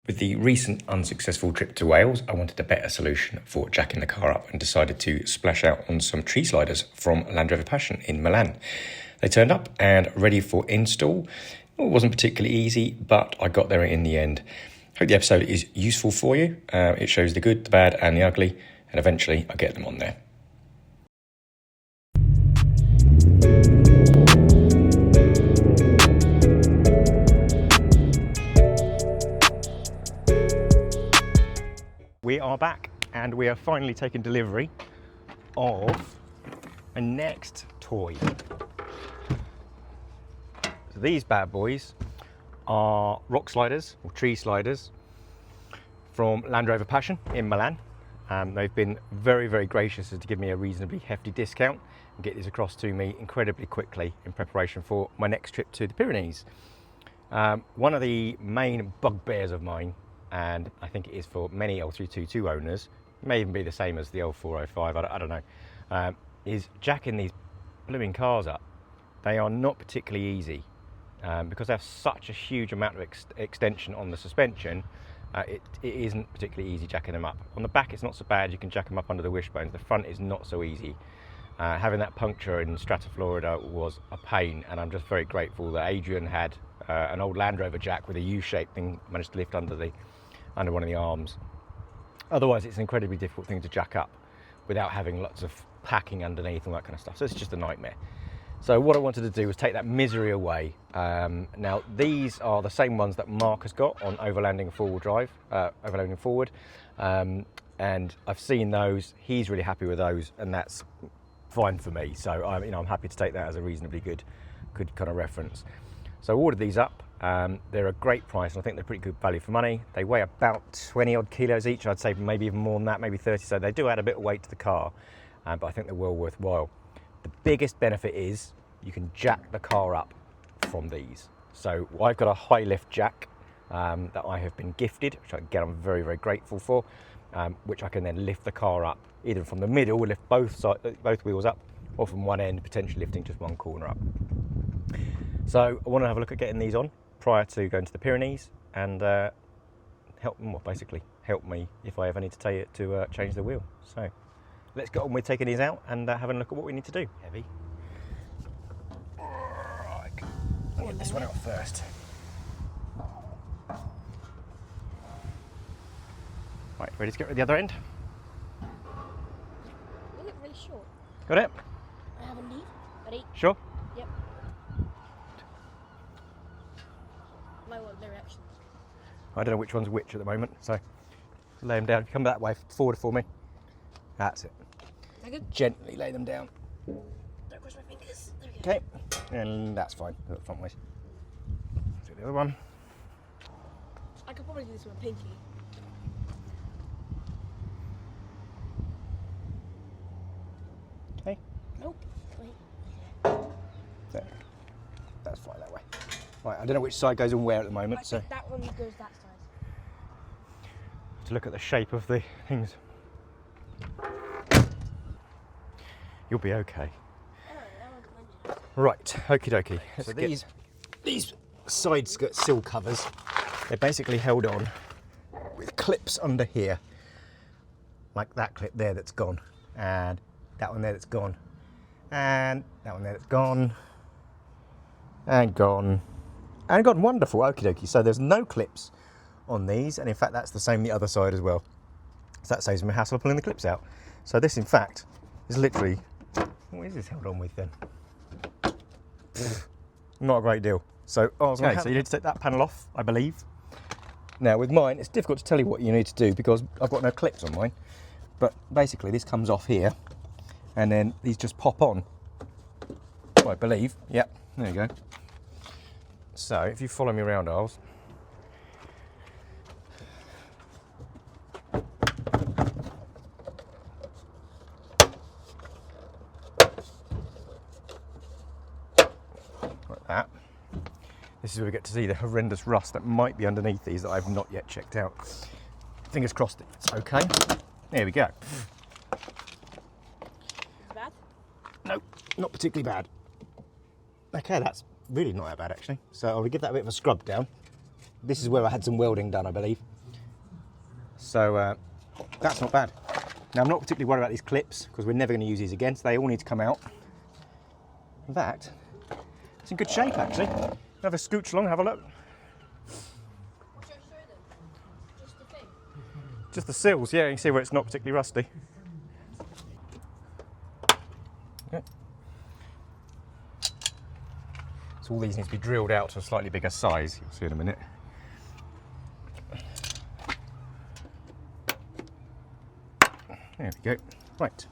With the recent unsuccessful trip to Wales, I wanted a better solution for jacking the car up and decided to splash out on some tree sliders from Land Rover Passion in Milan. They turned up and ready for install. It wasn't particularly easy, but I got there in the end. Hope the episode is useful for you. It shows the good, the bad and the ugly, and eventually I get them on there. We are back and we are finally taking delivery of a next toy. So these bad boys are rock sliders or tree sliders from Land Rover Passion in Milan. They've been very, very gracious as to give me a reasonably hefty discount and get these across to me incredibly quickly in preparation for my next trip to the Pyrenees. One of the main bugbears of mine, and I think it is for many L322 owners, it may even be the same as the L405, I don't know, is jacking these blooming cars up. They are not particularly easy because they have such a huge amount of extension on the suspension. It isn't particularly easy jacking them up. On the back it's not so bad, you can jack them up under the wishbones. The front is not so easy. Having that puncture in Strata Florida was a pain, and I'm just very grateful that Adrian had an old Land Rover Jack with a U-shaped thing, managed to lift under one of the arms. Otherwise it's an incredibly difficult thing to jack up without having lots of packing underneath and that kind of stuff, so it's just a nightmare. So what I wanted to do was take that misery away. Now these are the same ones that Mark has got on overlanding forward drive, overlanding forward, and I've seen those. He's really happy with those, and that's fine for me. So I'm happy to take that as a reasonably good kind of reference. So I ordered these up. They're a great price, and I think they're pretty good value for money. They weigh about 20 odd kilos each. I'd say maybe even more than that, maybe 30. So they do add a bit of weight to the car, but I think they're well worthwhile. The biggest benefit is you can jack the car up from these. So I've got a High Lift Jack that I have been gifted, which again I'm very, very grateful for, which I can then lift the car up either from the middle, lift both wheels up, or from one end, potentially lifting just one corner up. So I want to have a look at getting these on prior to going to the Pyrenees and help me if I ever need to change the wheel. So let's get on with taking these out and having a look at what we need to do. Heavy. Right, I'll get this one out first. Right, ready to get rid of the other end? They look really short. Got it? I have a lead. Ready? Sure? Yep. No reaction. I don't know which one's which at the moment, so lay them down. Come that way, forward for me. That's it. Is that good? Gently lay them down. Don't cross my fingers. There we go. Okay, and that's fine. Look front ways. Do the other one. I could probably do this with a pinky. Okay. Nope. Wait. There. That's fine that way. Right, I don't know which side goes on where at the moment, so That one goes that side. to look at the shape of the things. You'll be okay. Right, okie dokie. So these side skirt sill covers, they're basically held on with clips under here, like that clip there that's gone, and that one there that's gone, and that one there that's gone, and gone, and gone. Wonderful, okie dokie. So there's no clips on these, and in fact that's the same the other side as well. So that saves me hassle of pulling the clips out. So this in fact is literally, what is this held on with then? Not a great deal. So, okay, so you need to take that panel off, I believe. Now with mine, it's difficult to tell you what you need to do because I've got no clips on mine. But basically this comes off here and then these just pop on, I believe. Yep, there you go. So if you follow me around, Arles. Like that. This is where we get to see the horrendous rust that might be underneath these that I've not yet checked out. Fingers crossed it's okay. There we go. Bad? Nope, not particularly bad. Okay, that's really not that bad actually. So I'll give that a bit of a scrub down. This is where I had some welding done, I believe. So that's not bad. Now I'm not particularly worried about these clips because we're never going to use these again, so they all need to come out. In fact, it's in good shape actually. Have a scooch along, have a look. Should I show them? Just the thing. Just the sills, yeah, you can see where it's not particularly rusty. Okay. So all these need to be drilled out to a slightly bigger size, you'll see in a minute. There we go. Right.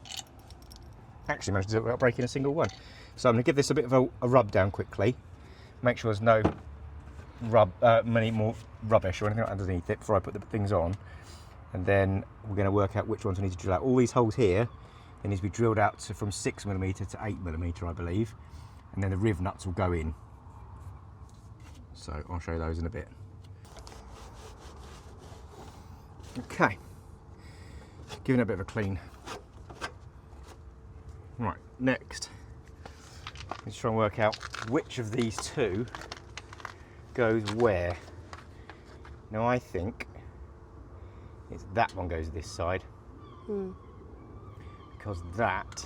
Actually managed to do it without breaking a single one. So I'm going to give this a bit of a rub down quickly. Make sure there's no many more rubbish or anything underneath it before I put the things on. And then we're going to work out which ones we need to drill out. All these holes here, they need to be drilled out from 6mm to 8mm, I believe. And then the rivnuts will go in. So I'll show you those in a bit. Okay. Giving it a bit of a clean. Right, next. Let's try and work out which of these two goes where. Now I think it's that one goes this side. Because that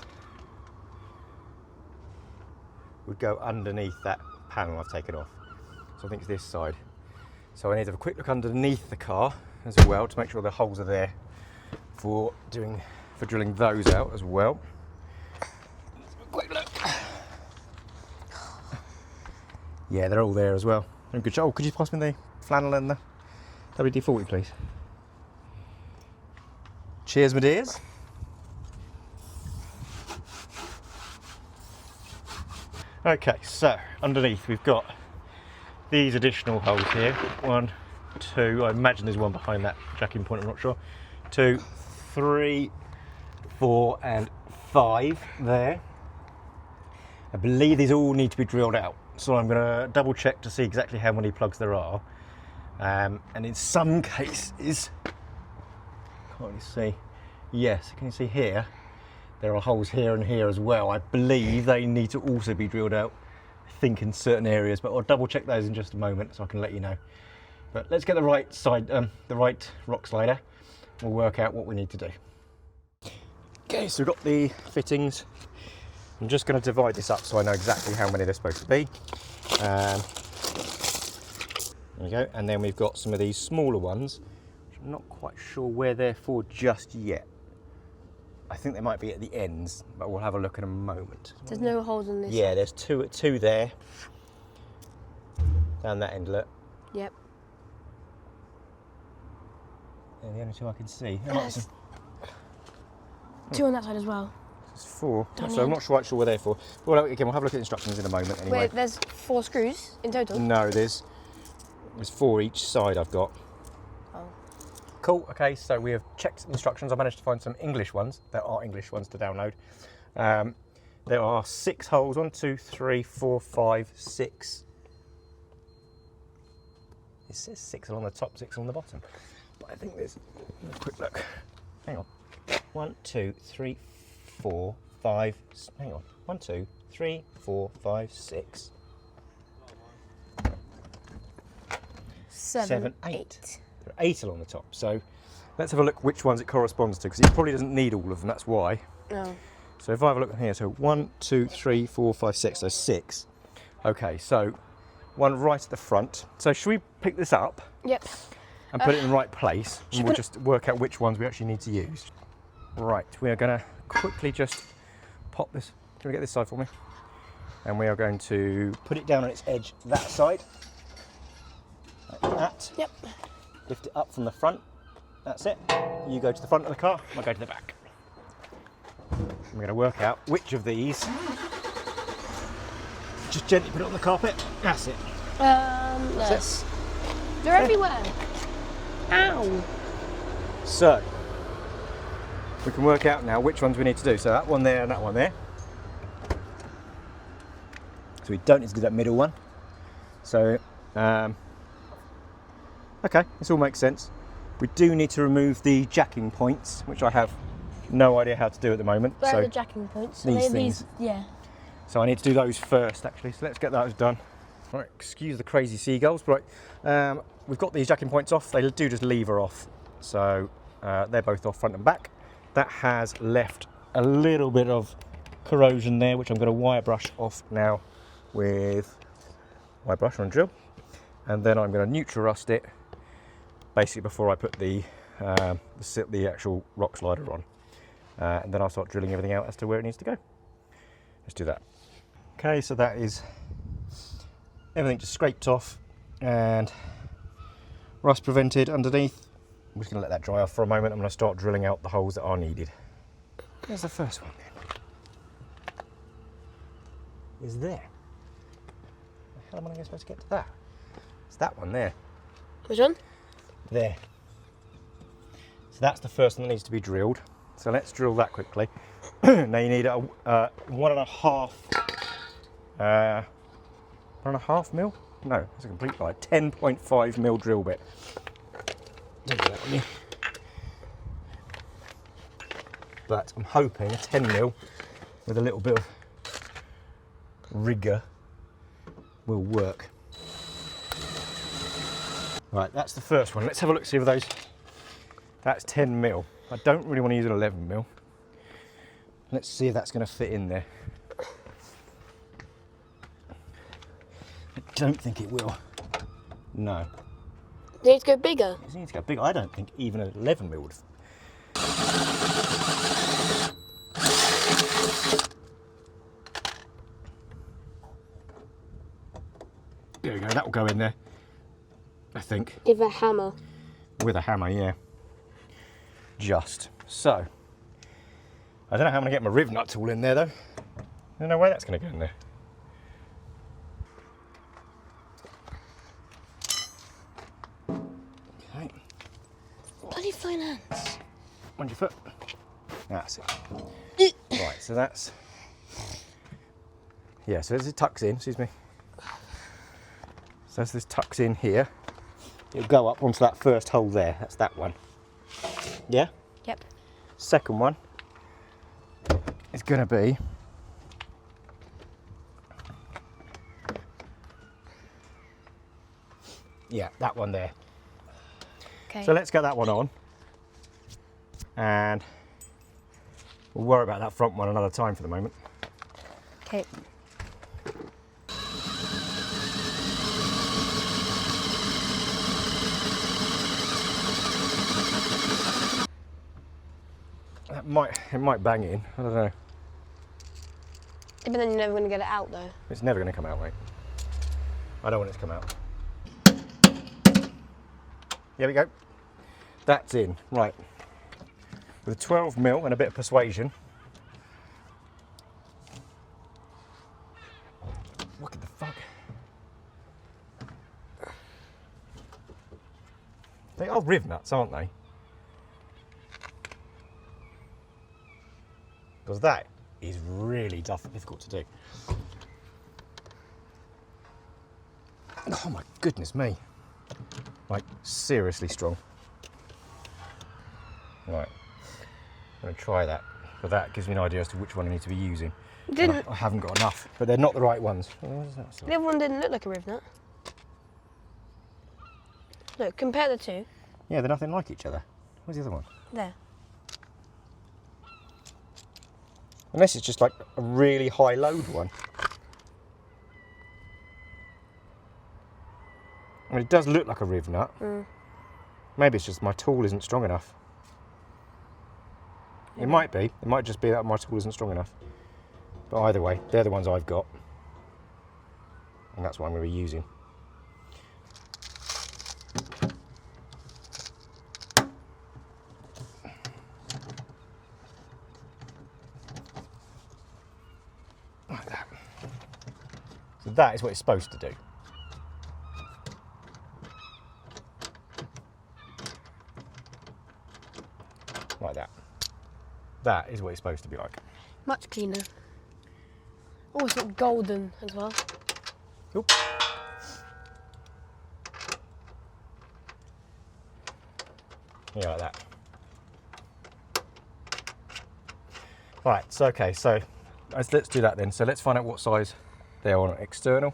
would go underneath that panel I've taken off. So I think it's this side. So I need to have a quick look underneath the car as well to make sure the holes are there for drilling those out as well. Quick look. Yeah, they're all there as well. Good job. Oh, could you pass me the flannel and the WD-40, please? Cheers, my dears. Okay, so underneath we've got these additional holes here. 1, 2, I imagine there's one behind that jacking point, I'm not sure. 2, 3, 4 and 5 there. I believe these all need to be drilled out. So I'm going to double check to see exactly how many plugs there are. And in some cases, can't really see. Yes, can you see here? There are holes here and here as well. I believe they need to also be drilled out, I think in certain areas, but I'll double check those in just a moment so I can let you know. But let's get the right side, the right rock slider. We'll work out what we need to do. Okay, so we've got the fittings. I'm just going to divide this up so I know exactly how many they're supposed to be. There we go, and then we've got some of these smaller ones, which I'm not quite sure where they're for just yet. I think they might be at the ends, but we'll have a look in a moment. There's no holes in this. Yeah, there's two there. Down that end, look. Yep. They're the only two I can see. Yes. 2 on that side as well. There's 4, Down so the I'm end. not quite sure where they're for. Well, again, we'll have a look at the instructions in a moment anyway. Wait, there's 4 screws in total? No, there's 4 each side I've got. Oh. Cool, okay, so we have checked the instructions. I managed to find some English ones. There are English ones to download. There are 6 holes, 1, 2, 3, 4, 5, 6. It says 6 along the top, 6 along the bottom. But I think there's a quick look. Hang on. 1, 2, 3, 4, 5, hang on. 1, 2, 3, 4, 5, 6. 7, 8. There are 8 along the top. So let's have a look which ones it corresponds to, because it probably doesn't need all of them, that's why. No. So if I have a look here, so 1, 2, 3, 4, 5, 6, so 6. Okay, so one right at the front. So should we pick this up? Yep. And put it in the right place, and we'll put just work out which ones we actually need to use. Right, we are going to quickly just pop this. Can we get this side for me? And we are going to put it down on its edge that side. Like that. Yep. Lift it up from the front. That's it. You go to the front of the car, I'll go to the back. And we're going to work out which of these. Just gently put it on the carpet. That's it. Yes. They're everywhere. Ow. So, we can work out now which ones we need to do. So that one there and that one there. So we don't need to do that middle one. So, okay, this all makes sense. We do need to remove the jacking points, which I have no idea how to do at the moment. Where so are the jacking points? these Are they things. Yeah. So I need to do those first, actually. So let's get those done. Right, excuse the crazy seagulls, but we've got these jacking points off. They do just lever off So they're both off front and back. That has left a little bit of corrosion there, which I'm going to wire brush off now with wire brush on drill, and then I'm going to neutral rust it basically before I put the actual rock slider on, and then I'll start drilling everything out as to where it needs to go. Let's do that. Okay, so that is everything just scraped off and rust prevented underneath. I'm just going to let that dry off for a moment. I'm going to start drilling out the holes that are needed. There's the first one then. Is there? How am I supposed to get to that? It's that one there. Which one? There. So that's the first one that needs to be drilled. So let's drill that quickly. Now you need a 1.5 mil? No, that's a complete lie. 10.5 mil drill bit. Don't do that on me. But I'm hoping a 10 mil with a little bit of rigor will work. Right, that's the first one. Let's have a look, see if those. That's 10 mil. I don't really want to use an 11 mil. Let's see if that's going to fit in there. I don't think it will. No. It needs to go bigger. It needs to go bigger. I don't think even an 11 mil would. There we go, that will go in there, I think. With a hammer. With a hammer, yeah. Just. So, I don't know how I'm going to get my rivnut tool in there though. I don't know where that's going to go in there. Okay. Bloody fine ants. On your foot. That's it. Right, so that's... Yeah, so as it tucks in, excuse me. So as this tucks in here, it'll go up onto that first hole there. That's that one. Yeah? Yep. Second one is going to be that one there. Okay. So let's get that one on, and we'll worry about that front one another time for the moment. Okay. It might bang in, I don't know. But then you're never going to get it out though. It's never going to come out, mate. I don't want it to come out. Here we go. That's in. Right. With 12 mil and a bit of persuasion. What the fuck? They are rivnuts, aren't they? Because that is really difficult to do. Oh my goodness me. Like, seriously strong. Right. I'm going to try that. But that gives me an idea as to which one I need to be using. I haven't got enough, but they're not the right ones. What is that? The other one didn't look like a rivnut. Look, compare the two. Yeah, they're nothing like each other. Where's the other one? There. Unless it's just like a really high load one. I mean, it does look like a rivnut. Maybe it's just my tool isn't strong enough. It might be. It might just be that my tool isn't strong enough. But either way, they're the ones I've got. And that's what I'm going to be using. Like that. So that is what it's supposed to do. Like that. That is what it's supposed to be like. Much cleaner. Oh, it's got golden as well. Cool. Yeah, like that. Right, so okay, so let's do that then. So let's find out what size they are on external,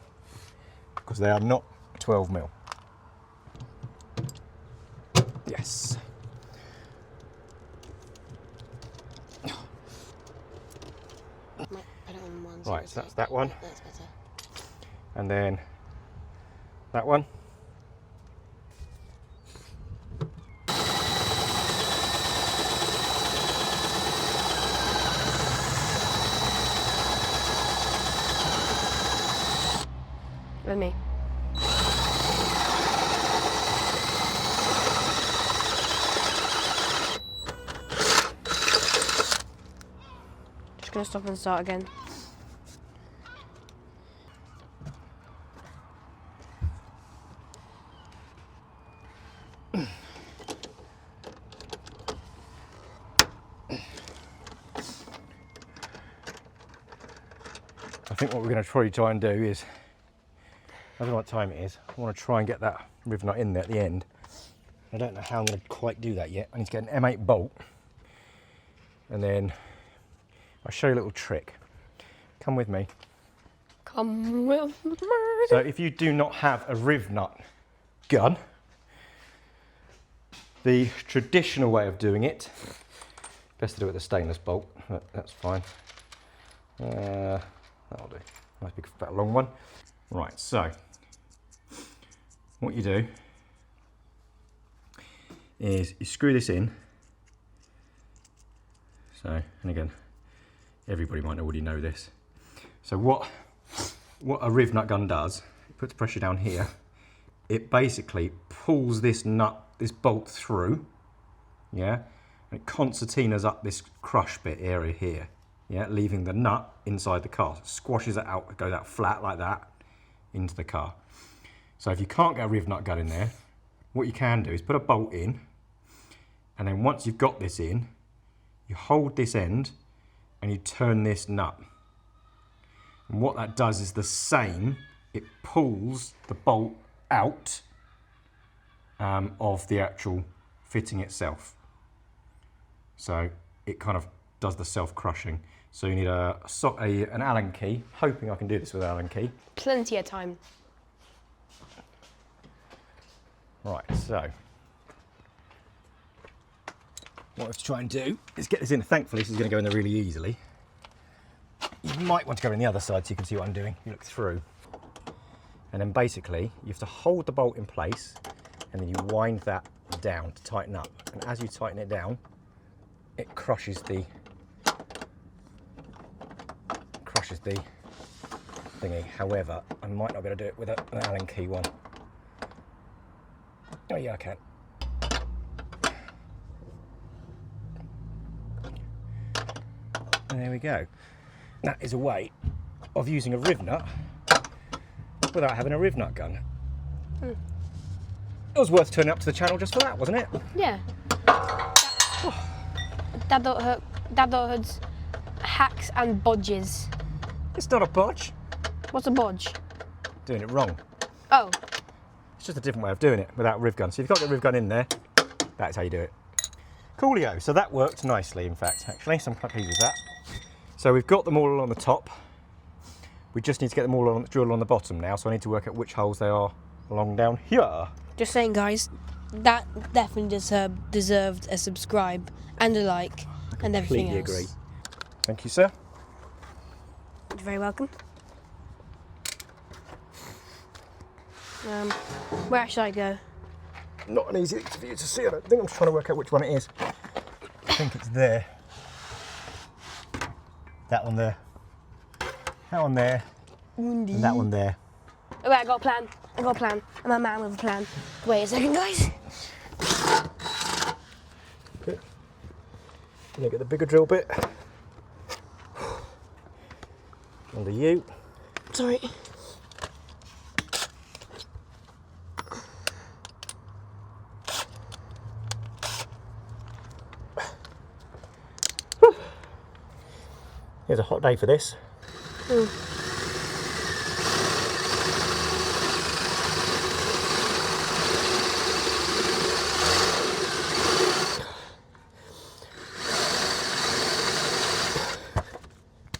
because they are not 12 mil. Yes. Right, so that's that one. That's better. And then that one. With me. Just gonna stop and start again. I think what we're going to probably try and do is, I don't know what time it is, I want to try and get that rivnut in there at the end. I don't know how I'm going to quite do that yet. I need to get an M8 bolt, and then I'll show you a little trick. Come with me. Come with me. So if you do not have a rivnut gun, the traditional way of doing it, best to do it with a stainless bolt, but that's fine. That'll do. Nice big fat long one. Right, so what you do is you screw this in. So, and again, everybody might already know this. So what a rivnut gun does, it puts pressure down here. It basically pulls this bolt through, yeah, and it concertinas up this crush bit area here, yeah, leaving the nut inside the car. Squashes it out, it goes out flat like that into the car. So if you can't get a rivnut gun in there, what you can do is put a bolt in, and then once you've got this in, you hold this end and you turn this nut. And what that does is the same, it pulls the bolt out of the actual fitting itself. So it kind of does the self-crushing. So you need an Allen key. Hoping I can do this with an Allen key. Plenty of time. Right, so what I have to try and do is get this in. Thankfully, this is going to go in there really easily. You might want to go in the other side so you can see what I'm doing. You look through. And then basically, you have to hold the bolt in place, and then you wind that down to tighten up. And as you tighten it down, it crushes the thingy. However, I might not be able to do it with an Allen key one. Oh yeah, I can. And there we go. That is a way of using a rivnut without having a rivnut gun. It was worth turning up to the channel just for that, wasn't it? Yeah. Dadhood's hacks and bodges. It's not a bodge. What's a bodge? Doing it wrong. Oh. It's just a different way of doing it without a riv gun. So if you've got the riv gun in there, that's how you do it. Coolio. So that worked nicely, in fact, actually. So I'm quite pleased with that. So we've got them all along the top. We just need to get them all drilled on the bottom now. So I need to work out which holes they are along down here. Just saying, guys, that definitely deserved a subscribe and a like and everything else. Completely agree. Thank you, sir. You're very welcome. Where should I go? Not an easy for you to see. I don't think. I'm just trying to work out which one it is. I think it's there. That one there. That one there. And that one there. Oh, wait, I got a plan. I'm a man with a plan. Wait a second, guys. Good. Gonna get the bigger drill bit. Under you. Sorry. It's a hot day for this.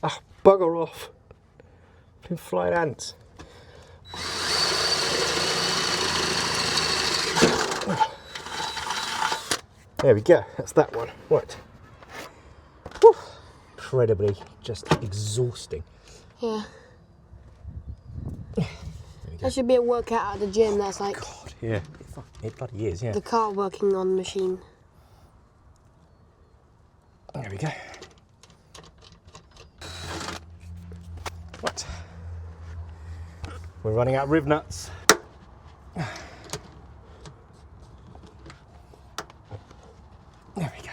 Ah, bugger off. Been flying ants. There we go, that's that one. Right. Whew. Incredibly just exhausting. Yeah. That should be a workout at the gym. That's like. God, yeah. It bloody is, yeah. The car working on the machine. There we go. What? We're running out of rivnuts. There we go.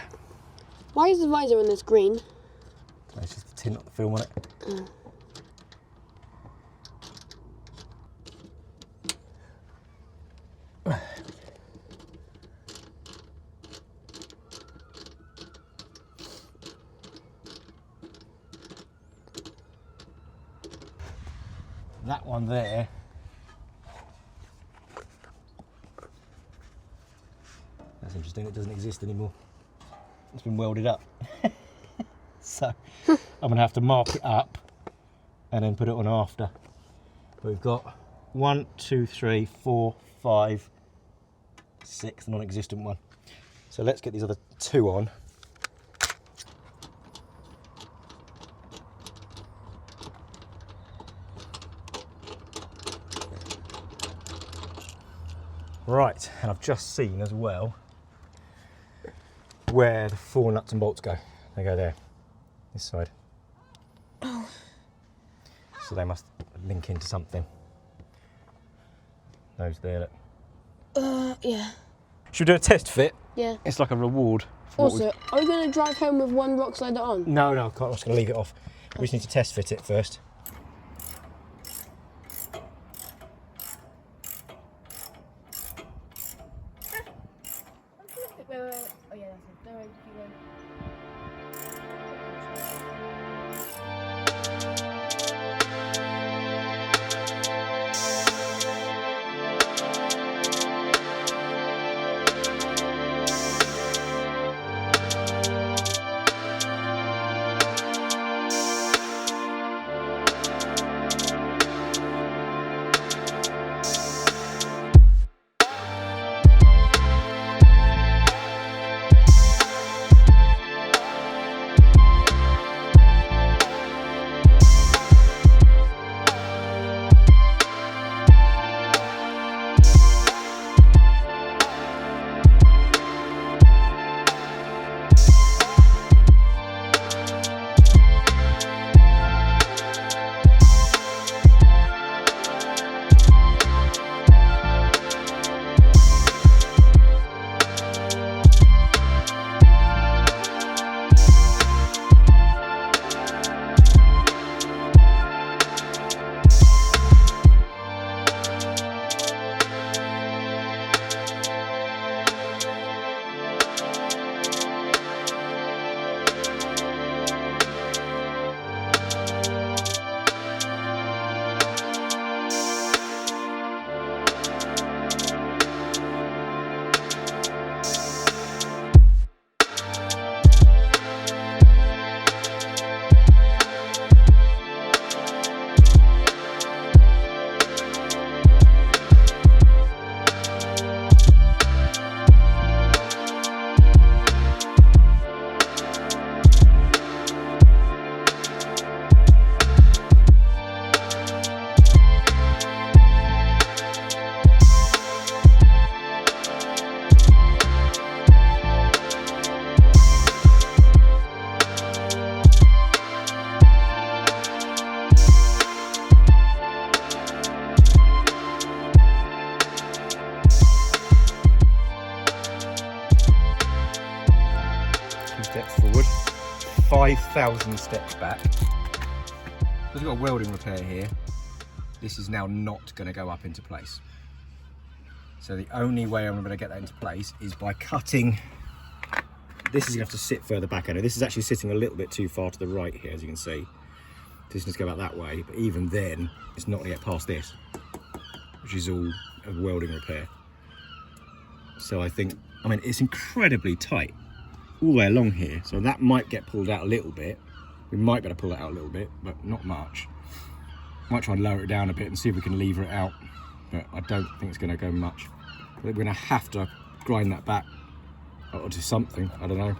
Why is the visor on this green? It's just the tin, not the film on it. That one there, that's interesting, it doesn't exist anymore. It's been welded up. So I'm going to have to mark it up and then put it on after. But we've got 1, 2, 3, 4, 5, 6, non-existent one. So let's get these other 2 on. Right, and I've just seen as well where the 4 nuts and bolts go. They go there, this side. Oh. So they must link into something. Those there, look. Yeah. Should we do a test fit? Yeah. It's like a reward. For Also, are we going to drive home with one rock slider on? No, I can't. I'm just going to leave it off. We just need to test fit it first. Wait. Oh yeah, that's it. No, keep going. Steps forward, 5,000 steps back. We've got a welding repair here. This is now not going to go up into place. So the only way I'm going to get that into place is by cutting. This is going to have to sit further back. I know this is actually sitting a little bit too far to the right here, as you can see. This needs to go about that way, but even then, it's not going to get past this, which is all a welding repair. So I think, I mean, it's incredibly tight all the way along here, so that might get pulled out a little bit. We might be able to pull it out a little bit, but not much. Might try and lower it down a bit and see if we can lever it out, but I don't think it's going to go much. We're going to have to grind that back or do something, I don't know.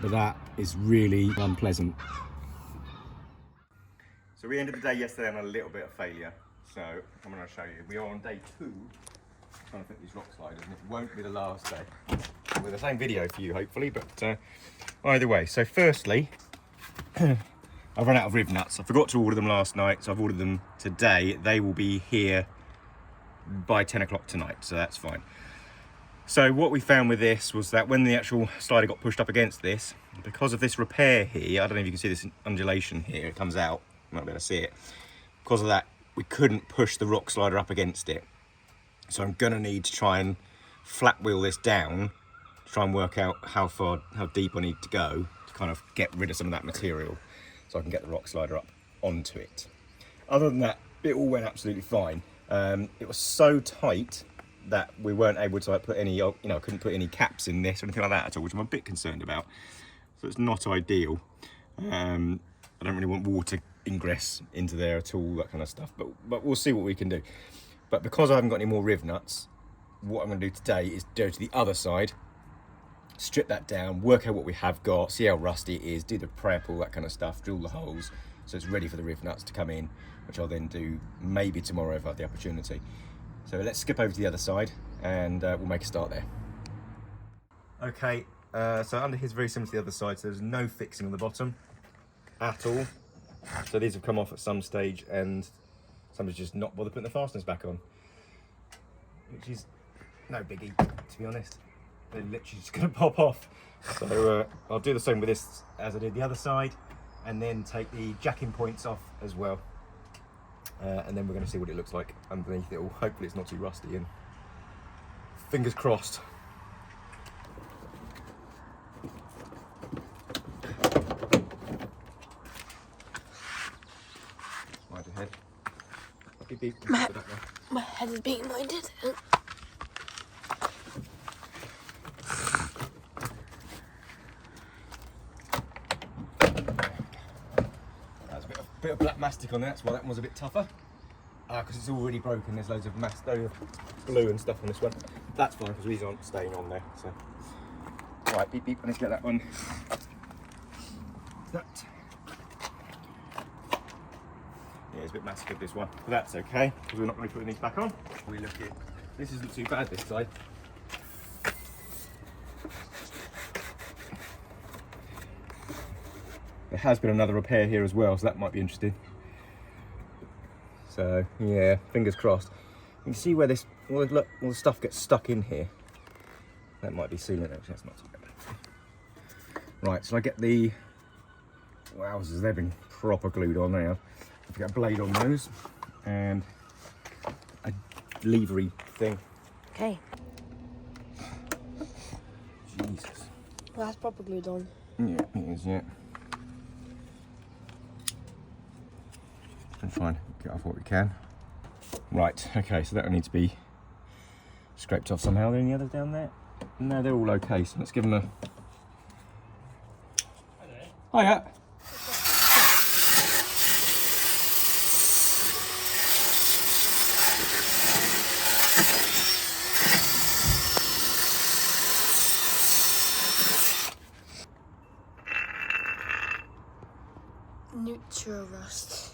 But that is really unpleasant. So we ended the day yesterday on a little bit of failure. So I'm going to show you. We are on day 2, trying to fit these rock sliders, and it won't be the last day. With the same video for you, hopefully, but either way. So firstly, I've run out of rivnuts. I forgot to order them last night, so I've ordered them today. They will be here by 10 o'clock tonight, so that's fine. So what we found with this was that when the actual slider got pushed up against this, because of this repair here, I don't know if you can see this undulation here, it comes out, you might be able to see it. Because of that, we couldn't push the rock slider up against it. So I'm gonna need to try and flat wheel this down, to try and work out how deep I need to go to kind of get rid of some of that material so I can get the rock slider up onto it. Other than that, it all went absolutely fine. It was so tight that we weren't able to put any, couldn't put any caps in this or anything like that at all, which I'm a bit concerned about. So it's not ideal. I don't really want water ingress into there at all, that kind of stuff, but we'll see what we can do. But because I haven't got any more rivnuts, what I'm going to do today is go to the other side, strip that down, work out what we have got, see how rusty it is, do the prep, all that kind of stuff, drill the holes so it's ready for the rivnuts to come in, which I'll then do maybe tomorrow if I have the opportunity. So let's skip over to the other side and we'll make a start there. Okay, so under here is very similar to the other side, so there's no fixing on the bottom at all. So these have come off at some stage and somebody's just not bothered putting the fasteners back on, which is no biggie, to be honest. They're literally just going to pop off. So I'll do the same with this as I did the other side, and then take the jacking points off as well. And then we're going to see what it looks like underneath it all. Hopefully it's not too rusty, and fingers crossed. Right ahead. Beep, beep. My head is being minded. Bit of black mastic on there, that's why that one was a bit tougher. Because it's already broken, there's loads of glue and stuff on this one. That's fine, because these aren't staying on there. So, right, beep beep, let's get that one. That. Yeah, it's a bit massive, this one, but that's okay, because we're not going to be putting these back on. We look at, this isn't too bad this side. There has been another repair here as well, so that might be interesting. So yeah, fingers crossed. You can see where this, all the stuff gets stuck in here. That might be sealant, actually, that's not too bad. Right, so I get the, wowzers, they've been proper glued on now. I've got a blade on those, and a levery thing. Okay. Jesus. Well, that's proper glued on. Yeah, it is, yeah. Try and get off what we can. Right, okay, so that'll need to be scraped off somehow. Are there any others down there? No, they're all okay, so let's give them a... Hiya! Neutral rust.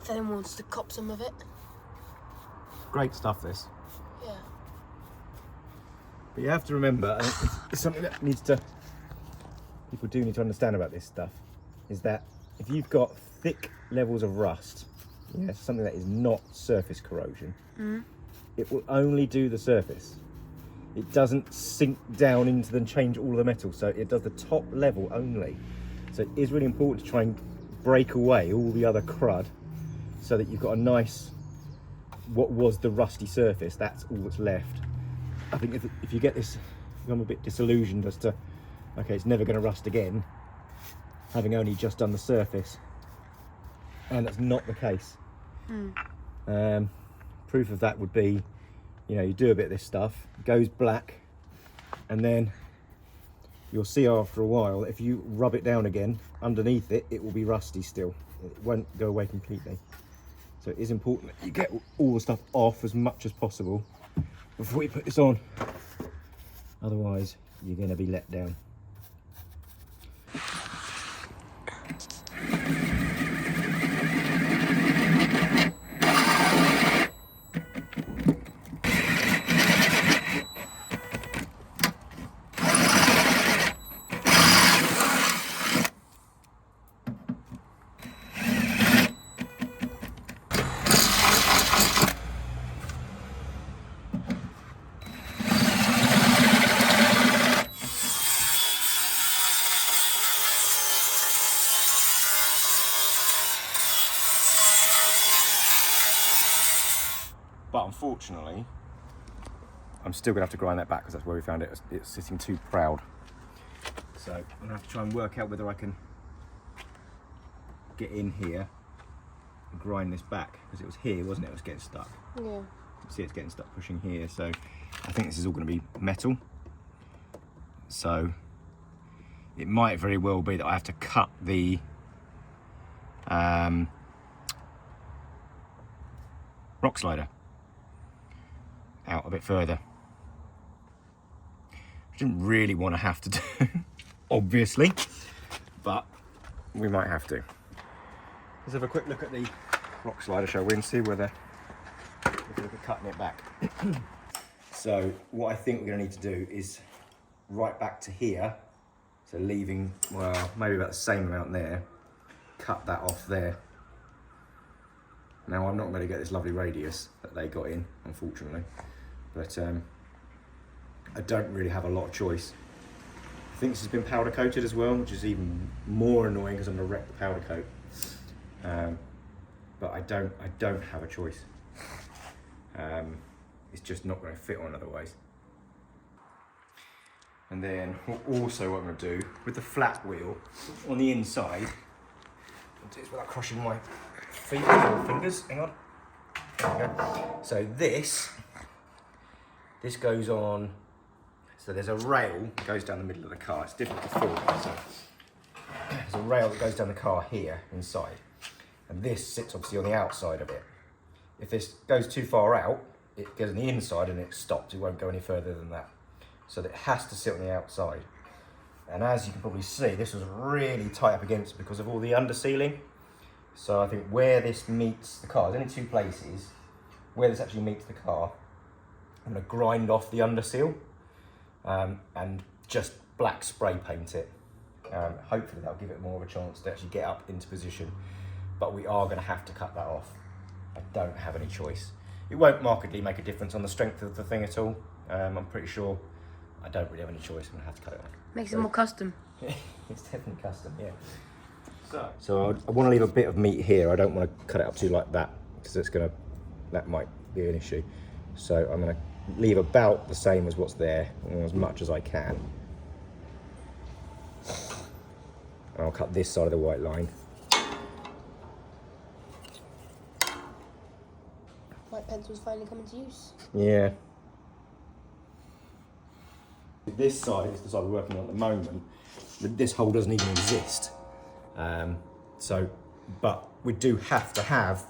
If anyone wants to cop some of it. Great stuff, this. Yeah. But you have to remember, and it's something that people do need to understand about this stuff, is that if you've got thick levels of rust, yeah, something that is not surface corrosion, it will only do the surface. It doesn't sink down into and change all the metal, so it does the top level only. So it is really important to try and break away all the other crud, so that you've got a nice, what was the rusty surface, that's all that's left. I think if you get this, I'm a bit disillusioned as to, okay, it's never going to rust again, having only just done the surface, and that's not the case. Proof of that would be, you do a bit of this stuff, it goes black, and then you'll see after a while, if you rub it down again, underneath it, it will be rusty still. It won't go away completely. So it is important that you get all the stuff off as much as possible before you put this on. Otherwise, you're going to be let down. unfortunately, I'm still gonna have to grind that back because that's where we found it. It's sitting too proud. So I'm gonna have to try and work out whether I can get in here and grind this back, because it was here, wasn't it? It was getting stuck. Yeah. See, it's getting stuck pushing here. So I think this is all gonna be metal. So it might very well be that I have to cut the rock slider out a bit further. I didn't really want to have to do, obviously, but we might have to. Let's have a quick look at the rock slider, shall we, and see whether we can look at cutting it back. So what I think we're going to need to do is right back to here, so leaving, well, maybe about the same amount there, cut that off there. Now I'm not going to get this lovely radius that they got in, unfortunately, but I don't really have a lot of choice. I think this has been powder coated as well, which is even more annoying because I'm going to wreck the powder coat. But I don't have a choice. It's just not going to fit on otherwise. And then also what I'm going to do with the flat wheel on the inside, I'll do this without crushing my feet or fingers. Hang on. There we go. So this goes on. So there's a rail that goes down the middle of the car. It's different before. So there's a rail that goes down the car here inside, and this sits obviously on the outside of it. If this goes too far out, it goes on the inside and it stops. It won't go any further than that. So that it has to sit on the outside. And as you can probably see, this was really tight up against because of all the undersealing. So I think where this meets the car, there's only two places where this actually meets the car. I'm going to grind off the underseal. And just black spray paint it. Hopefully that'll give it more of a chance to actually get up into position, but we are going to have to cut that off. I don't have any choice. It won't markedly make a difference on the strength of the thing at all. I'm pretty sure I don't really have any choice. I'm going to have to cut it off. Makes it more custom. It's definitely custom, yeah. So I want to leave a bit of meat here. I don't want to cut it up too like that, because that might be an issue. So I'm going to leave about the same as what's there, as much as I can. I'll cut this side of the white line. White pencil's finally coming to use. Yeah. This side is the side we're working on at the moment. This hole doesn't even exist. But we do have to have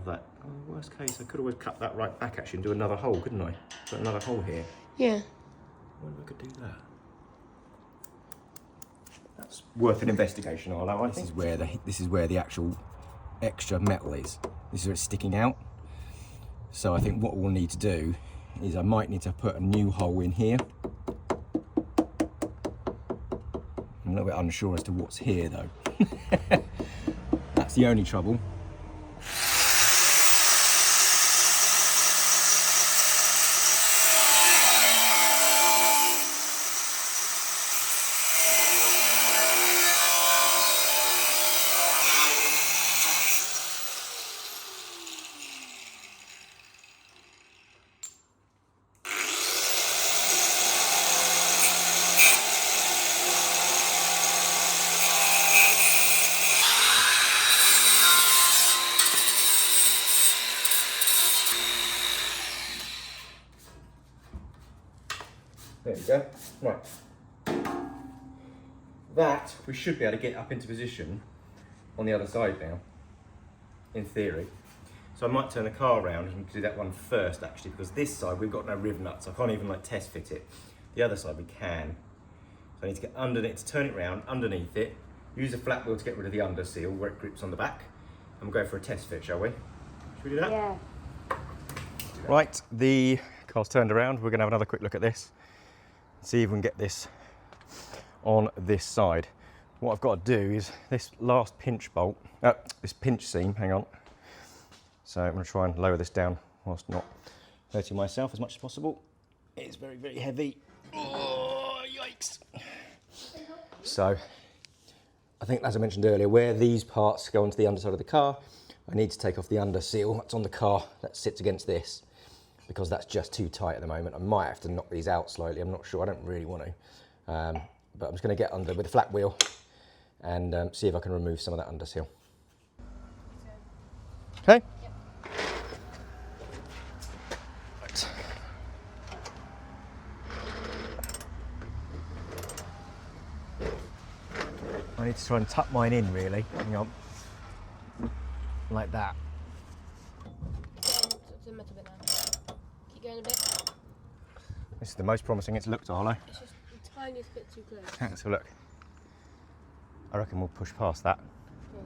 that. Oh, worst case, I could always cut that right back actually and do another hole, couldn't I? Put another hole here. Yeah. I wonder if I could do that. That's worth an investigation, I think. This is where the actual extra metal is. This is where it's sticking out. So I think what we'll need to do is I might need to put a new hole in here. I'm a little bit unsure as to what's here though. That's the only trouble. There we go. Right. That we should be able to get up into position on the other side now, in theory. So I might turn the car around and do that one first actually, because this side we've got no rivnuts. I can't even like test fit it. The other side we can. So I need to get underneath, to turn it round, underneath it, use the flat wheel to get rid of the under seal where it grips on the back, and we'll go for a test fit, shall we? Should we do that? Yeah. Right, the car's turned around. We're going to have another quick look at this. See if we can get this on this side. What I've got to do is this last pinch bolt, this pinch seam, hang on. So I'm going to try and lower this down whilst not hurting myself as much as possible. It's very, very heavy. Oh, yikes. So I think, as I mentioned earlier, where these parts go onto the underside of the car, I need to take off the under seal that's on the car that sits against this, because that's just too tight at the moment. I might have to knock these out slightly, I'm not sure, I don't really want to. But I'm just going to get under with a flat wheel and see if I can remove some of that under seal. Okay? Yep. Right. I need to try and tuck mine in, really. Hang on. Like that. It's a metal bit now. Keep going a bit. This is the most promising it's looked, Arlo. It's just the tiniest bit too close. Let's have a look. I reckon we'll push past that. Yeah.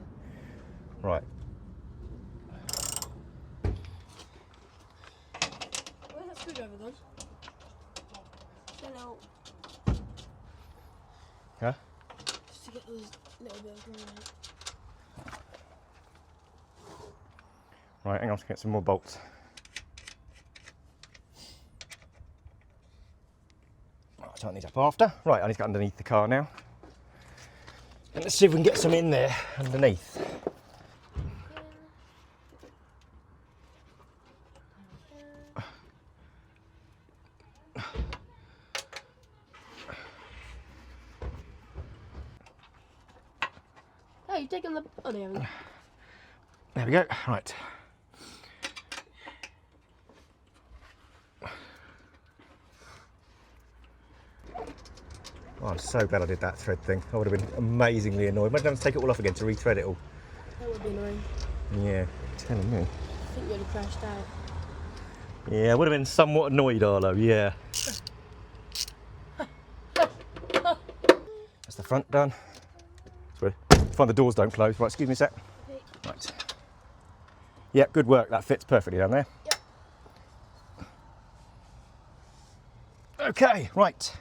Right. Where's that screwdriver gone? Hello. Huh? Just to get those little bit of glue out. Right, hang on, let's get some more bolts. I'll tighten these up after. Right, I need to get underneath the car now. And let's see if we can get some in there underneath. Oh, you've taken the... Oh, there we go. There we go, right. Oh, I'm so glad I did that thread thing. I would have been amazingly annoyed. Imagine having to take it all off again to rethread it all. That would be annoying. Yeah, telling me. I think you'd have crashed out. Yeah, I would have been somewhat annoyed, Arlo, yeah. That's the front done. Sorry, find the doors don't close. Right, excuse me a sec. Okay. Right. Yeah, good work. That fits perfectly down there. Yep. Okay, right.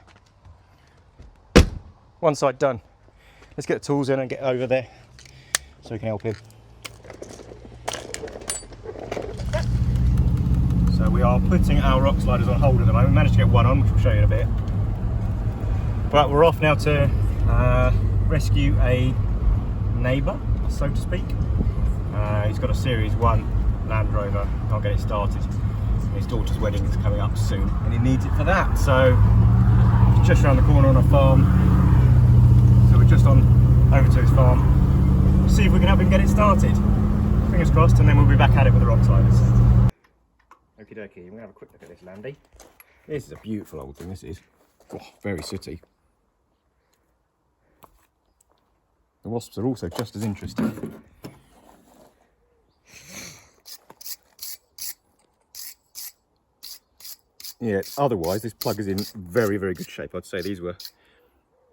One side done. Let's get the tools in and get over there so we can help him. So we are putting our rock sliders on hold at the moment. We managed to get one on, which we'll show you in a bit. But we're off now to rescue a neighbour, so to speak. He's got a Series 1 Land Rover, can't get it started. His daughter's wedding is coming up soon and he needs it for that. So it's just around the corner on a farm. So we're just on over to his farm. See if we can help him get it started. Fingers crossed, and then we'll be back at it with the rock sliders. Okie dokie, we're going to have a quick look at this Landy. This is a beautiful old thing, this is. Oh, very sooty. The wasps are also just as interesting. Yeah, otherwise this plug is in very, very good shape. I'd say these were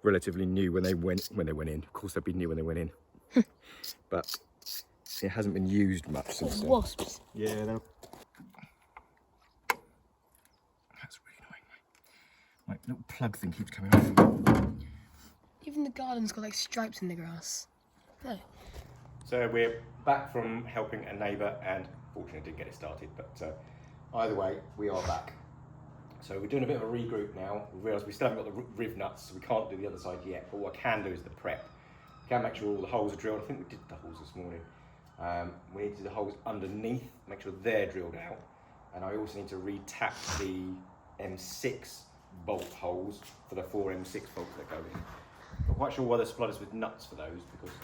relatively new when they went in. Of course they'd be new when they went in. But it hasn't been used much since then. Wasps. Yeah, they're... That's really annoying. My little plug thing keeps coming off. Even the garden's got like stripes in the grass. No. So we're back from helping a neighbour and fortunately didn't get it started, but either way, we are back. So we're doing a bit of a regroup now. We realised we still haven't got the rivnuts, so we can't do the other side yet, but what I can do is the prep. We can make sure all the holes are drilled. I think we did the holes this morning. We need to do the holes underneath, make sure they're drilled out. And I also need to re-tap the M6 bolt holes for the 4 M6 bolts that go in. Not quite sure why they're supplied us with nuts for those, because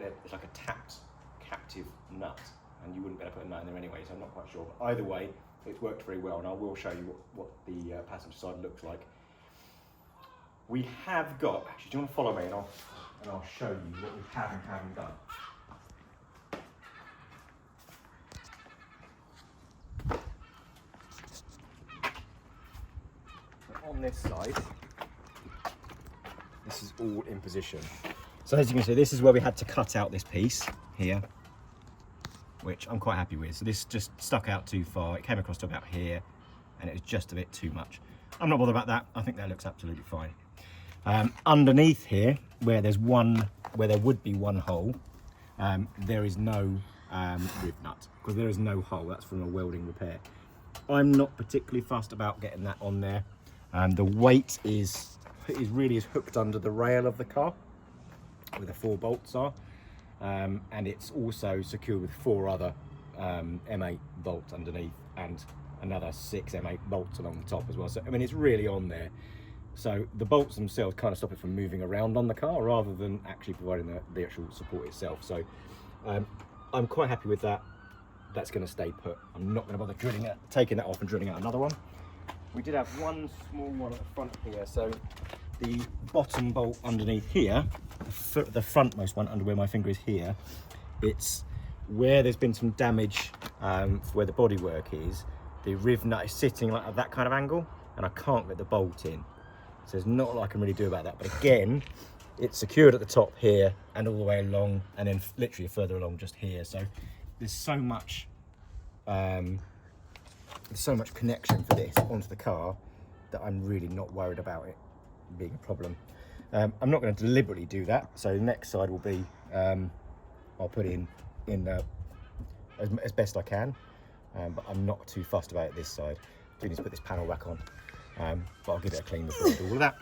it's like a tapped captive nut, and you wouldn't be able to put a nut in there anyway, so I'm not quite sure. But either way, it's worked very well, and I will show you what the passenger side looks like. We have got, actually, do you want to follow me and I'll show you what we have and haven't done. So on this side, this is all in position. So as you can see, this is where we had to cut out this piece here, which I'm quite happy with. So this just stuck out too far. It came across to about here and it was just a bit too much. I'm not bothered about that. I think that looks absolutely fine. Underneath here, where there would be one hole, there is no rivnut, because there is no hole. That's from a welding repair. I'm not particularly fussed about getting that on there. The weight is hooked under the rail of the car. where the 4 bolts are, and it's also secured with 4 other M8 bolts underneath and another 6 M8 bolts along the top as well. So I mean, it's really on there. So the bolts themselves kind of stop it from moving around on the car rather than actually providing the actual support itself. So I'm quite happy with that. That's going to stay put. I'm not going to bother taking that off and drilling out another one. We did have one small one at the front here. So the bottom bolt underneath here, the frontmost one under where my finger is here, it's where there's been some damage where the bodywork is. The rivnut is sitting like at that kind of angle, and I can't get the bolt in. So there's not a lot I can really do about that. But again, it's secured at the top here and all the way along, and then literally further along just here. So there's so much connection for this onto the car that I'm really not worried about it being a problem. I'm not going to deliberately do that. So the next side will be I'll put in as best I can, but I'm not too fussed about it this side. I do need to put this panel back on. But I'll give it a clean before I do all of that.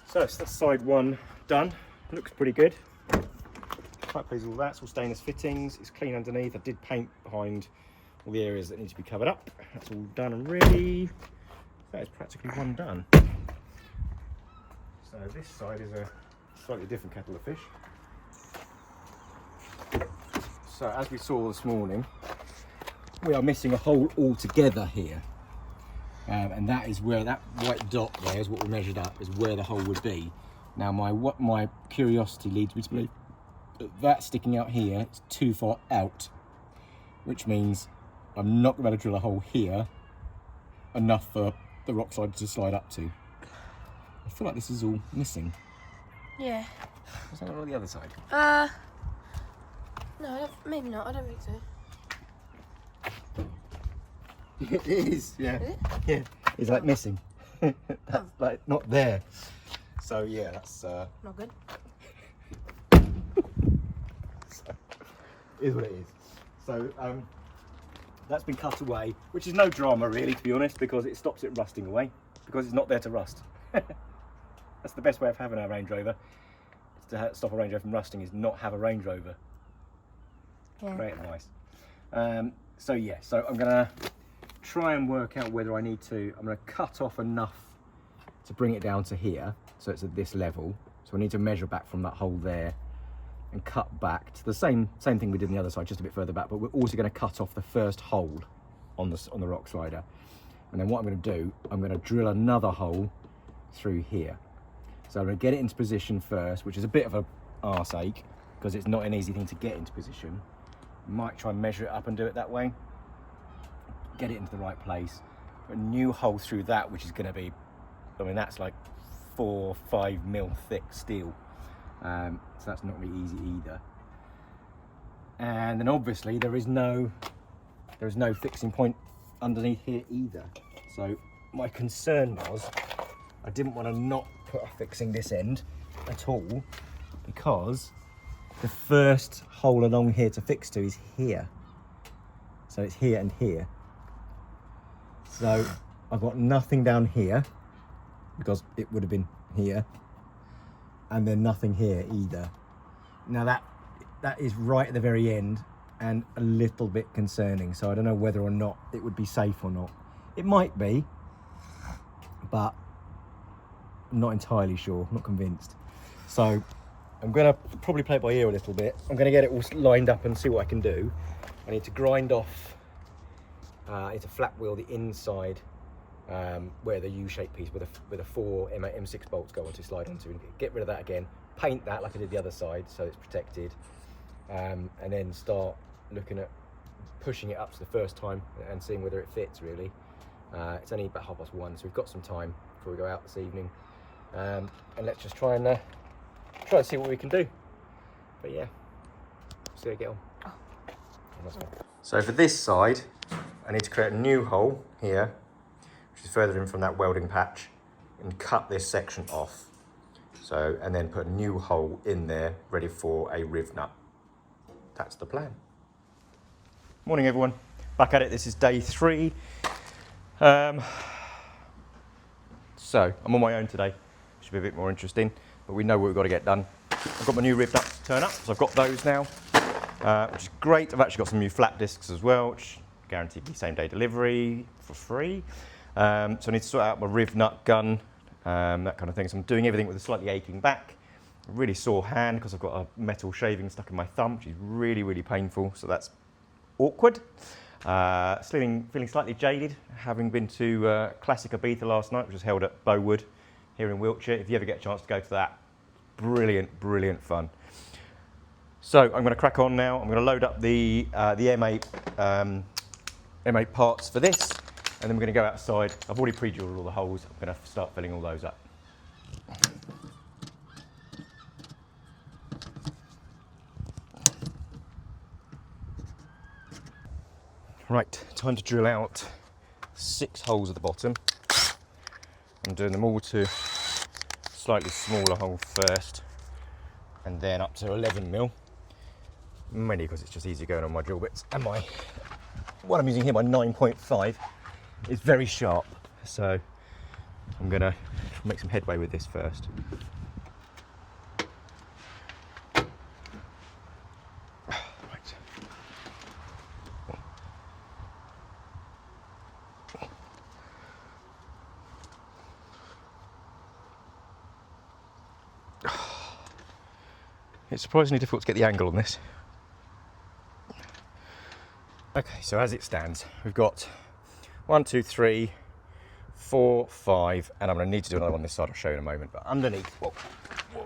So that's side 1 done. Looks pretty good. Quite pleased with all that. It's all stainless fittings. It's clean underneath. I did paint behind all the areas that need to be covered up. That's all done and ready. That is practically one done. So this side is a slightly different kettle of fish. So as we saw this morning, we are missing a hole altogether here. And that is where that white dot there is what we measured up, is where the hole would be. Now my curiosity leads me to believe that sticking out here is too far out, which means I'm not going to be able to drill a hole here enough for the rock slide to slide up to. I feel like this is all missing. Yeah. Is that on the other side? No, maybe not. I don't think so. It is, yeah. Is it? Yeah, it's like missing. That's like not there. So yeah, that's Not good. so, is what it is. So that's been cut away, which is no drama really, to be honest, because it stops it rusting away, because it's not there to rust. That's the best way of having a Range Rover. To stop a Range Rover from rusting is not have a Range Rover. Yeah. Great advice. So yeah, so I'm gonna try and work out whether I need to. I'm gonna cut off enough to bring it down to here, so it's at this level. So I need to measure back from that hole there and cut back to the same thing we did on the other side, just a bit further back. But we're also going to cut off the first hole on the rock slider, and then what I'm going to do, I'm going to drill another hole through here. So I'm going to get it into position first, which is a bit of a arse ache because it's not an easy thing to get into position. Might try and measure it up and do it that way. Get it into the right place. Put a new hole through that, which is going to be, I mean, that's like 4 or 5 mil thick steel. So that's not really easy either. And then obviously there is no fixing point underneath here either. So my concern was I didn't want to not put a fixing this end at all, because the first hole along here to fix to is here. So it's here and here. So I've got nothing down here because it would have been here, and then nothing here either. Now that is right at the very end and a little bit concerning. So I don't know whether or not it would be safe or not. It might be, but I'm not entirely sure, not convinced. So I'm gonna probably play it by ear a little bit. I'm gonna get it all lined up and see what I can do. I need to grind off, I need to flat wheel the inside where the U-shaped piece with the 4 M6 bolts go onto, slide onto, and get rid of that again. Paint that like I did the other side so it's protected, and then start looking at pushing it up for the first time and seeing whether it fits really. It's only about 1:30, so we've got some time before we go out this evening, and let's just try and see what we can do. But yeah, see how we get on. So for this side, I need to create a new hole here, which is further in from that welding patch, and cut this section off. So, and then put a new hole in there, ready for a rivnut. That's the plan. Morning everyone, back at it. This is day 3. So I'm on my own today, should be a bit more interesting. but we know what we've got to get done. I've got my new rivnuts to turn up, so I've got those now, which is great. I've actually got some new flat discs as well, which guaranteed me same day delivery for free. So I need to sort out my rivnut gun, that kind of thing. So I'm doing everything with a slightly aching back, a really sore hand because I've got a metal shaving stuck in my thumb, which is really, really painful. So that's awkward. Feeling slightly jaded, having been to Classic Ibiza last night, which was held at Bowood here in Wiltshire. If you ever get a chance to go to that, brilliant, brilliant fun. So I'm going to crack on now. I'm going to load up the M8 M8 parts for this, and then we're going to go outside. I've already pre-drilled all the holes. I'm going to start filling all those up. Right, time to drill out 6 holes at the bottom. I'm doing them all to slightly smaller hole first, and then up to 11 mil. Mainly because it's just easy going on my drill bits. And my what I'm using here, my 9.5, is very sharp. So I'm gonna make some headway with this first. Right. It's surprisingly difficult to get the angle on this. Okay, so as it stands, we've got 1, 2, 3, 4, 5, and I'm going to need to do another one on this side. I'll show you in a moment. But underneath, what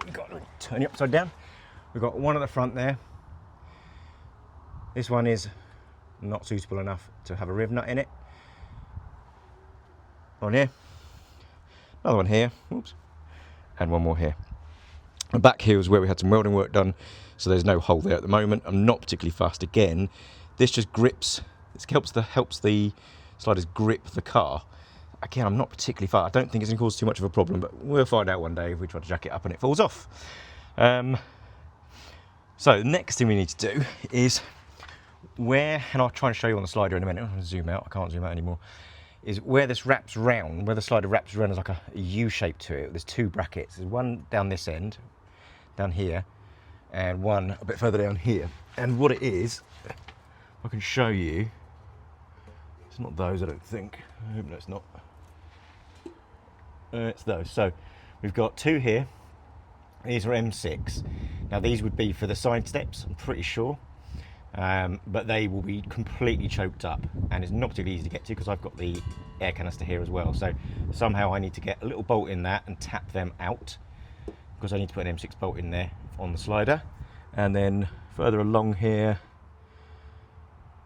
we've got, turn it upside down. We've got one at the front there. This one is not suitable enough to have a rivnut in it. One here, another one here, oops, and one more here. And back here is where we had some welding work done, so there's no hole there at the moment. I'm not particularly fast again. This just grips, this helps the sliders grip the car. Again, I'm not particularly fast. I don't think it's going to cause too much of a problem, but we'll find out one day if we try to jack it up and it falls off. So the next thing we need to do is where, and I'll try and show you on the slider in a minute. I'm going to zoom out, I can't zoom out anymore. Is where this wraps round, where the slider wraps around as like a U shape to it. There's 2 brackets. There's one down this end, down here, and one a bit further down here. And what it is, I can show you. It's not those, I don't think. I hope it's not. It's those. So we've got 2 here. These are M6. Now these would be for the side steps, I'm pretty sure. But they will be completely choked up, and it's not particularly easy to get to because I've got the air canister here as well. So somehow I need to get a little bolt in that and tap them out, because I need to put an M6 bolt in there on the slider. And then further along here,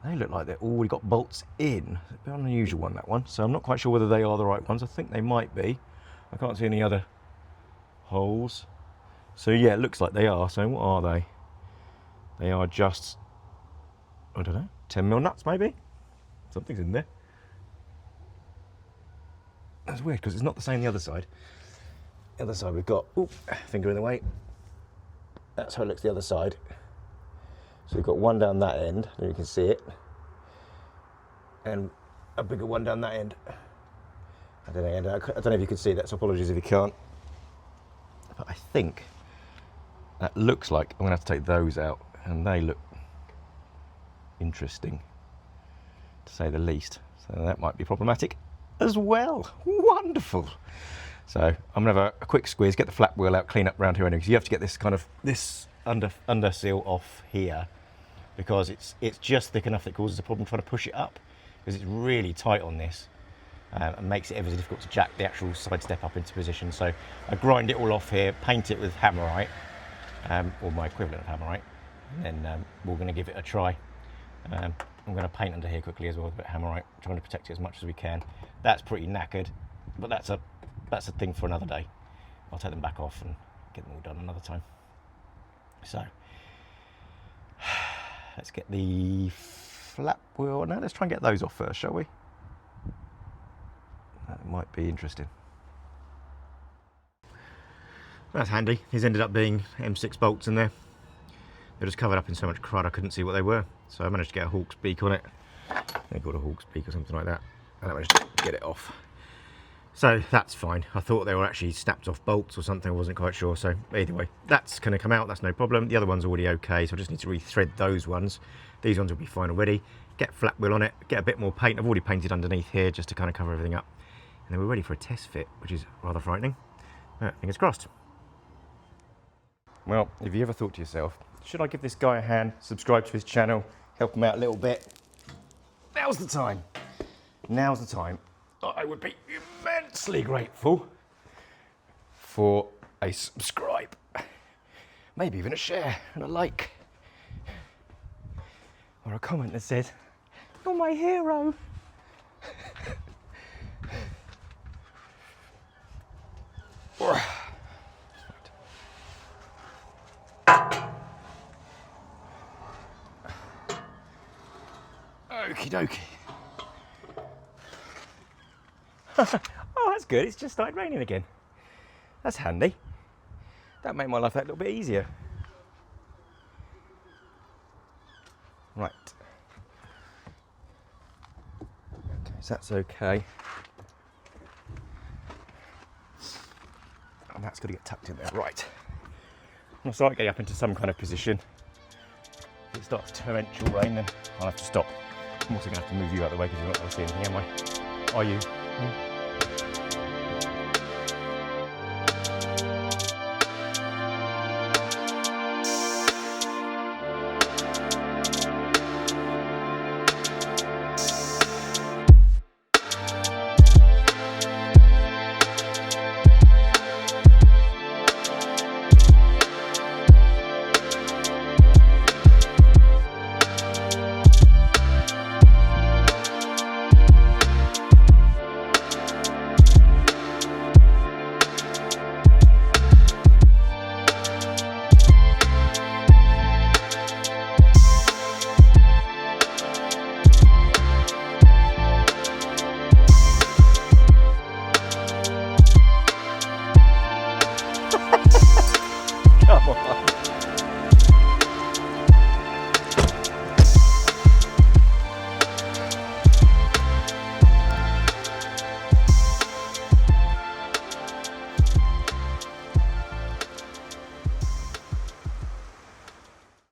they look like they've already got bolts in. It's a bit unusual one, that one. So I'm not quite sure whether they are the right ones. I think they might be. I can't see any other holes. So yeah, it looks like they are. So what are they? They are just, I don't know, 10 mil nuts maybe? Something's in there. That's weird because it's not the same the other side. The other side we've got, ooh, finger in the way. That's how it looks the other side. So we've got one down that end, and you can see it, and a bigger one down that end. I don't know if you can see that, so apologies if you can't. But I think that looks like I'm going to have to take those out, and they look interesting, to say the least. So that might be problematic as well. Wonderful. So I'm going to have a quick squeeze, get the flap wheel out, clean up around here anyway, because you have to get this kind of, this under seal off here, because it's just thick enough that it causes a problem trying to push it up, because it's really tight on this, and makes it ever so difficult to jack the actual side step up into position. So I grind it all off here, paint it with hammerite, or my equivalent of hammerite, and then we're going to give it a try. I'm going to paint under here quickly as well with a bit of hammerite, trying to protect it as much as we can. That's pretty knackered, but that's a thing for another day. I'll take them back off and get them all done another time. So let's get the flap wheel. No, let's try and get those off first, shall we? That might be interesting. That's handy. These ended up being M6 bolts in there. They're just covered up in so much crud I couldn't see what they were. So I managed to get a Hawk's beak on it. They got a Hawk's beak or something like that. And I managed to get it off. So that's fine. I thought they were actually snapped off bolts or something, I wasn't quite sure. So either way, that's going to come out, that's no problem. The other one's already okay, so I just need to rethread those ones. These ones will be fine already. Get flat wheel on it, get a bit more paint. I've already painted underneath here just to kind of cover everything up. And then we're ready for a test fit, which is rather frightening. Fingers crossed. Well, have you ever thought to yourself, should I give this guy a hand, subscribe to his channel, help him out a little bit? Now's the time. Now's the time. I would be immensely grateful for a subscribe, maybe even a share and a like, or a comment that says, "You're my hero." Okie dokie. Oh, that's good. It's just started raining again. That's handy. That made my life a little bit easier. Right. Okay, so that's okay. And that's got to get tucked in there. Right. I'm going to start getting up into some kind of position. If it starts torrential rain, then I'll have to stop. I'm also going to have to move you out of the way because you're not going to see anything, am I? Are you? Come on.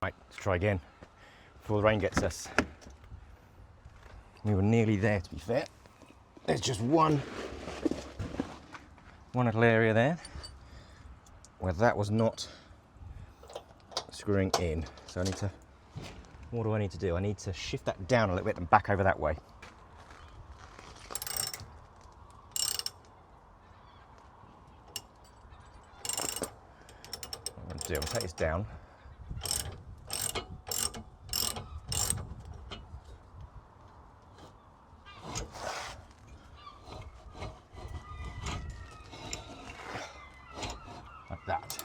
Right, let's try again before the rain gets us. We were nearly there, to be fair. There's just one little area there where that was not screwing in. So I need to, what do I need to do? I need to shift that down a little bit and back over that way. What I'm going to do, I'm going to take this down. Like that.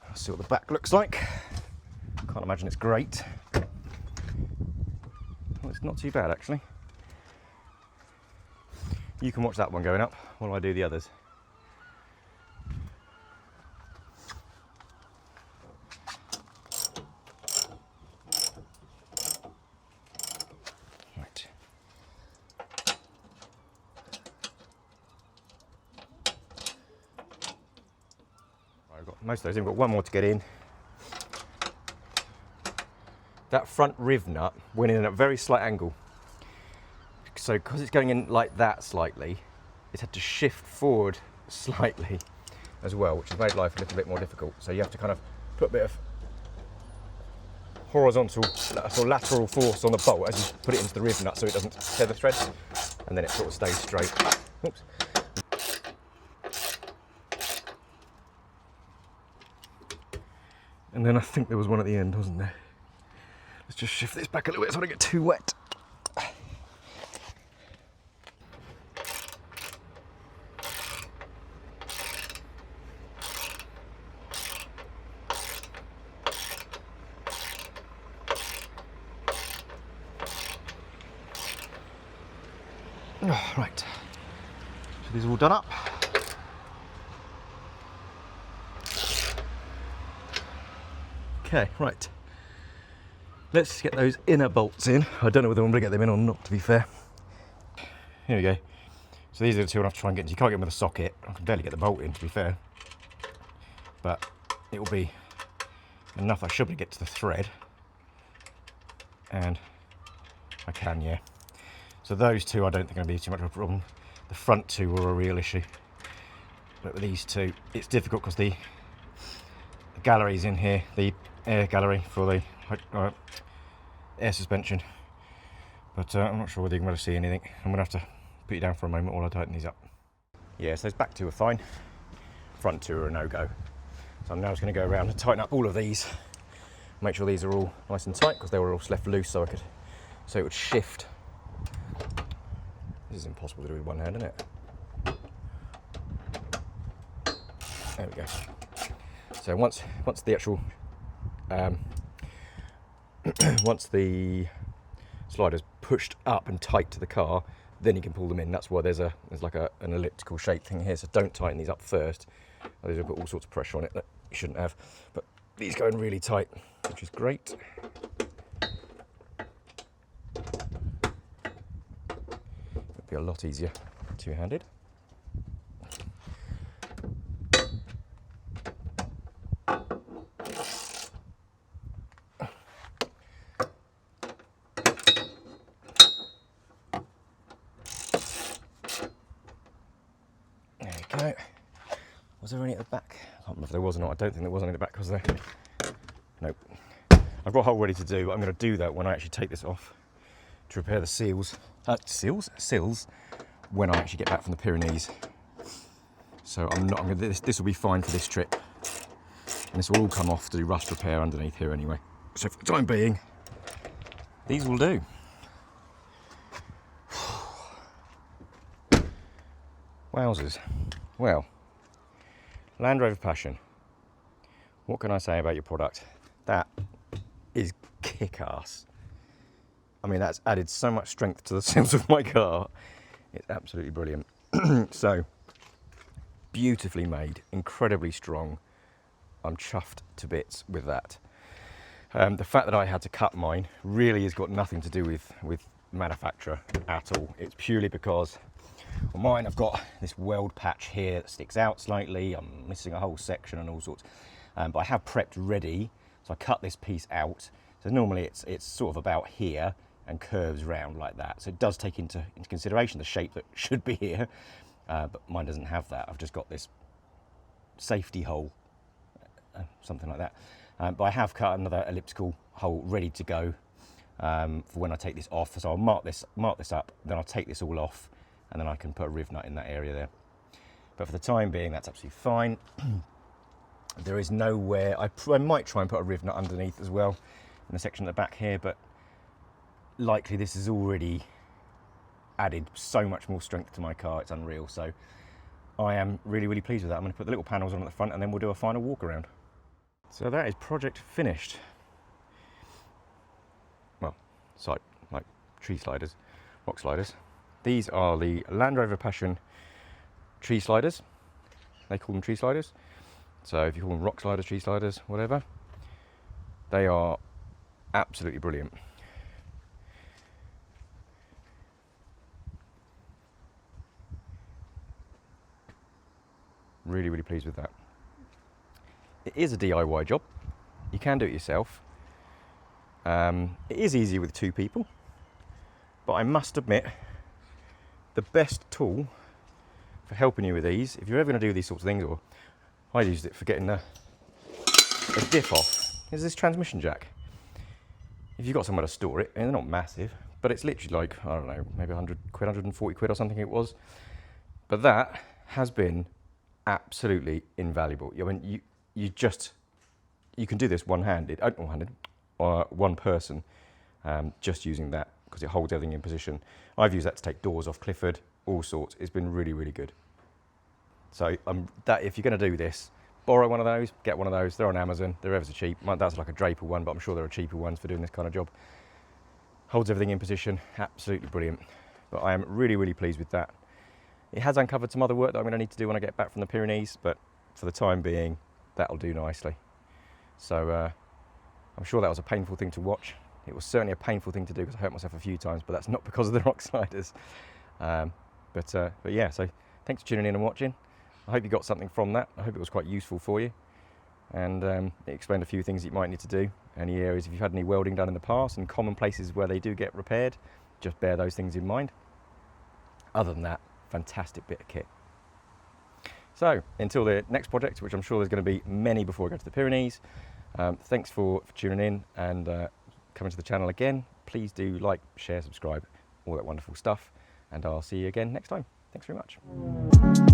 Let's see what the back looks like. Can't imagine it's great. Well, it's not too bad actually. You can watch that one going up while I do the others. Right. I've got most of those in, I've got one more to get in. That front rivnut went in at a very slight angle. So because it's going in like that slightly, it's had to shift forward slightly as well, which has made life a little bit more difficult. So you have to kind of put a bit of horizontal or lateral force on the bolt as you put it into the rivnut so it doesn't tear the thread, and then it sort of stays straight. Oops. And then I think there was one at the end, wasn't there? Let's just shift this back a little bit so I don't get too wet. Oh, right, so these are all done up. Okay, right. let's get those inner bolts in. I don't know whether I'm going to get them in or not, to be fair. Here we go. So these are the two I have to try and get into. You can't get them with a socket. I can barely get the bolt in, to be fair. But it will be enough. I should be able to get to the thread. And I can, yeah. So those two I don't think are going to be too much of a problem. The front two were a real issue. But with these two, it's difficult because the gallery's in here, the air gallery for the air suspension. But I'm not sure whether you can really see anything. I'm going to have to put you down for a moment while I tighten these up. Yeah, so those back two are fine. Front two are a no-go. So I'm now just going to go around and tighten up all of these. Make sure these are all nice and tight because they were all left loose so it would shift. This is impossible to do with one hand, isn't it? There we go. So once the actual once the slider's pushed up and tight to the car, then you can pull them in. That's why there's like an elliptical shape thing here. So don't tighten these up first. These will put all sorts of pressure on it that you shouldn't have. But these go in really tight, which is great. It'll be a lot easier two-handed. There. Was there any at the back? I can't remember if there was or not. I don't think there was any at the back, was there? Nope. I've got a hole ready to do, but I'm going to do that when I actually take this off to repair the seals. Sills when I actually get back from the Pyrenees. So this will be fine for this trip. And this will all come off to do rust repair underneath here anyway. So for the time being, these will do. Wowzers. Well, Land Rover Passion. What can I say about your product? That is kick-ass. I mean, that's added so much strength to the sims of my car. It's absolutely brilliant. So, beautifully made, incredibly strong. I'm chuffed to bits with that. The fact that I had to cut mine really has got nothing to do with manufacturer at all. It's purely because on mine I've got this weld patch here that sticks out slightly. I'm missing a whole section and all sorts. But I have prepped ready, so I cut this piece out. So normally it's sort of about here and curves round like that. So it does take into consideration the shape that should be here, but mine doesn't have that. I've just got this safety hole, something like that. But I have cut another elliptical hole ready to go for when I take this off. So I'll mark this up, then I'll take this all off, and then I can put a rivnut in that area there. But for the time being, that's absolutely fine. There is nowhere, I might try and put a rivnut underneath as well in the section at the back here, but likely this has already added so much more strength to my car, it's unreal. So I am really, really pleased with that. I'm going to put the little panels on at the front and then we'll do a final walk around. So that is project finished. Well, like tree sliders, rock sliders. These are the Land Rover Passion tree sliders. They call them tree sliders. So if you call them rock sliders, tree sliders, whatever, they are absolutely brilliant. Really, really pleased with that. It is a DIY job. You can do it yourself. It is easier with two people, but I must admit, the best tool for helping you with these, if you're ever going to do these sorts of things, or I used it for getting a diff off, is this transmission jack. If you've got somewhere to store it, and they're not massive, but it's literally like, I don't know, maybe 100 quid, 140 quid or something it was. But that has been absolutely invaluable. I mean, you can do this one-handed, or one person, just using that, because it holds everything in position. I've used that to take doors off Clifford, all sorts. It's been really, really good. So that if you're going to do this, borrow one of those, get one of those. They're on Amazon. They're ever so cheap. That's like a Draper one, but I'm sure there are cheaper ones for doing this kind of job. Holds everything in position. Absolutely brilliant. But I am really, really pleased with that. It has uncovered some other work that I'm going to need to do when I get back from the Pyrenees, but for the time being, that'll do nicely. So I'm sure that was a painful thing to watch, It was certainly a painful thing to do because I hurt myself a few times, but that's not because of the rock sliders. But yeah, so thanks for tuning in and watching. I hope you got something from that. I hope it was quite useful for you. And it explained a few things you might need to do. Any areas, if you've had any welding done in the past and common places where they do get repaired, just bear those things in mind. Other than that, fantastic bit of kit. So until the next project, which I'm sure there's going to be many before I go to the Pyrenees, thanks for tuning in and coming to the channel again. Please do like, share, subscribe, all that wonderful stuff. And I'll see you again next time. Thanks very much.